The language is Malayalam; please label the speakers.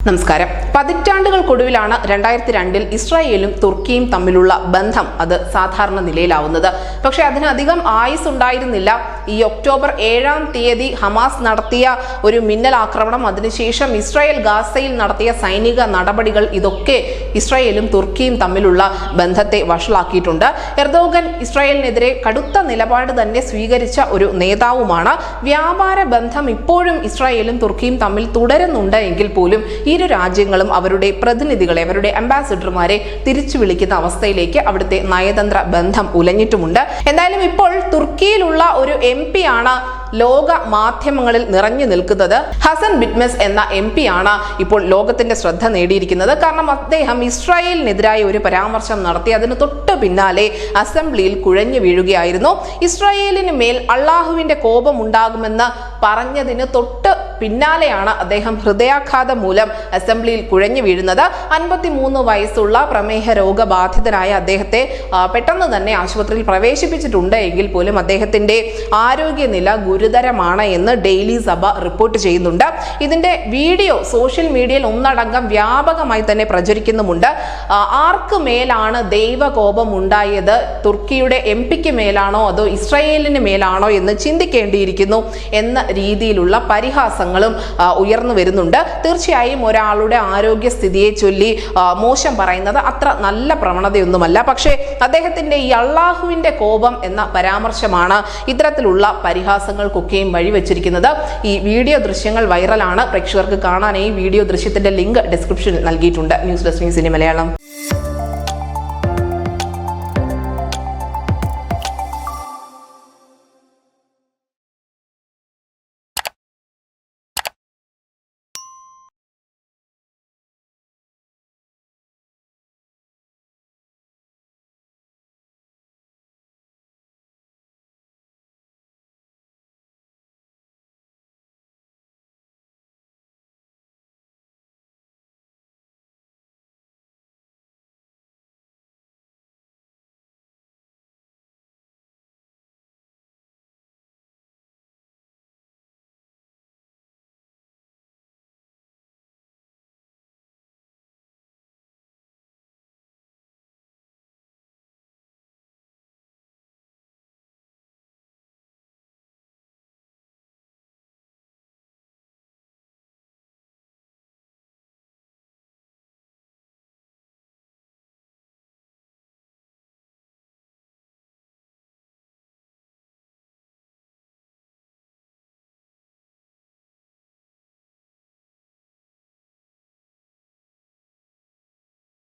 Speaker 1: നമസ്കാരം. പതിറ്റാണ്ടുകൾക്കൊടുവിലാണ് 2002 ഇസ്രായേലും തുർക്കിയും തമ്മിലുള്ള ബന്ധം അത് സാധാരണ നിലയിലാവുന്നത്. പക്ഷെ അതിനധികം ആയുസ് ഉണ്ടായിരുന്നില്ല. ഈ ഒക്ടോബർ 7-ാം തീയതി ഹമാസ് നടത്തിയ ഒരു മിന്നൽ ആക്രമണം, അതിനുശേഷം ഇസ്രായേൽ ഗാസയിൽ നടത്തിയ സൈനിക നടപടികൾ, ഇതൊക്കെ ഇസ്രായേലും തുർക്കിയും തമ്മിലുള്ള ബന്ധത്തെ വഷളാക്കിയിട്ടുണ്ട്. എർദോഗൻ ഇസ്രായേലിനെതിരെ കടുത്ത നിലപാട് തന്നെ സ്വീകരിച്ച ഒരു നേതാവുമാണ്. വ്യാപാര ബന്ധം ഇപ്പോഴും ഇസ്രായേലും തുർക്കിയും തമ്മിൽ തുടരുന്നുണ്ട് എങ്കിൽ പോലും ഇരു രാജ്യങ്ങളും അവരുടെ പ്രതിനിധികളെ, അവരുടെ അംബാസിഡർമാരെ തിരിച്ചു വിളിക്കുന്ന അവസ്ഥയിലേക്ക് അവിടുത്തെ നയതന്ത്ര ബന്ധം ഉലഞ്ഞിട്ടുമുണ്ട്. എന്തായാലും ഇപ്പോൾ തുർക്കിയിലുള്ള ഒരു MP ആണ് ലോക മാധ്യമങ്ങളിൽ നിറഞ്ഞു നിൽക്കുന്നത്. ഹസൻ ബിറ്റ്മസ് എന്ന MP ആണ് ഇപ്പോൾ ലോകത്തിന്റെ ശ്രദ്ധ നേടിയിരിക്കുന്നത്. കാരണം അദ്ദേഹം ഇസ്രായേലിനെതിരായ ഒരു പരാമർശം നടത്തി. അതിന് തൊട്ട് പിന്നാലെ അസംബ്ലിയിൽ കുഴഞ്ഞു വീഴുകയായിരുന്നു. ഇസ്രായേലിന് മേൽ അള്ളാഹുവിന്റെ കോപം ഉണ്ടാകുമെന്ന് പറഞ്ഞതിന് തൊട്ട് പിന്നാലെയാണ് അദ്ദേഹം ഹൃദയാഘാതം മൂലം അസംബ്ലിയിൽ കുഴഞ്ഞു വീഴുന്നത്. 53 വയസ്സുള്ള പ്രമേഹ രോഗബാധിതനായ അദ്ദേഹത്തെ പെട്ടെന്ന് തന്നെ ആശുപത്രിയിൽ പ്രവേശിപ്പിച്ചിട്ടുണ്ട് എങ്കിൽ പോലും അദ്ദേഹത്തിന്റെ ആരോഗ്യനില ഗുരുതരമാണ് എന്ന് ഡെയിലി സഭ റിപ്പോർട്ട് ചെയ്യുന്നുണ്ട്. ഇതിന്റെ വീഡിയോ സോഷ്യൽ മീഡിയയിൽ ഒന്നടങ്കം വ്യാപകമായി തന്നെ പ്രചരിക്കുന്നുമുണ്ട്. ആർക്ക് മേലാണ് ദൈവകോപം ഉണ്ടായത്? തുർക്കിയുടെ MP-ക്ക് മേലാണോ അതോ ഇസ്രായേലിന് മേലാണോ എന്ന് ചിന്തിക്കേണ്ടിയിരിക്കുന്നു എന്ന രീതിയിലുള്ള പരിഹാസങ്ങളും ഉയർന്നു വരുന്നുണ്ട്. തീർച്ചയായും ഒരാളുടെ ആരോഗ്യസ്ഥിതിയെ ചൊല്ലി മോശം പറയുന്നത് അത്ര നല്ല പ്രവണതയൊന്നുമല്ല. പക്ഷേ അദ്ദേഹത്തിന്റെ ഈ അള്ളാഹുവിന്റെ കോപം എന്ന പരാമർശമാണ് ഇത്തരത്തിലുള്ള പരിഹാസങ്ങൾക്കൊക്കെയും വഴിവെച്ചിരിക്കുന്നത്. ഈ വീഡിയോ ദൃശ്യങ്ങൾ വൈറലാണ്. പ്രേക്ഷകർക്ക് കാണാൻ ഈ വീഡിയോ ദൃശ്യത്തിന്റെ ലിങ്ക് ഡിസ്ക്രിപ്ഷനിൽ നൽകിയിട്ടുണ്ട്. ന്യൂസ് ഡെസ്ക് ന്യൂസ് ഇനി മലയാളം.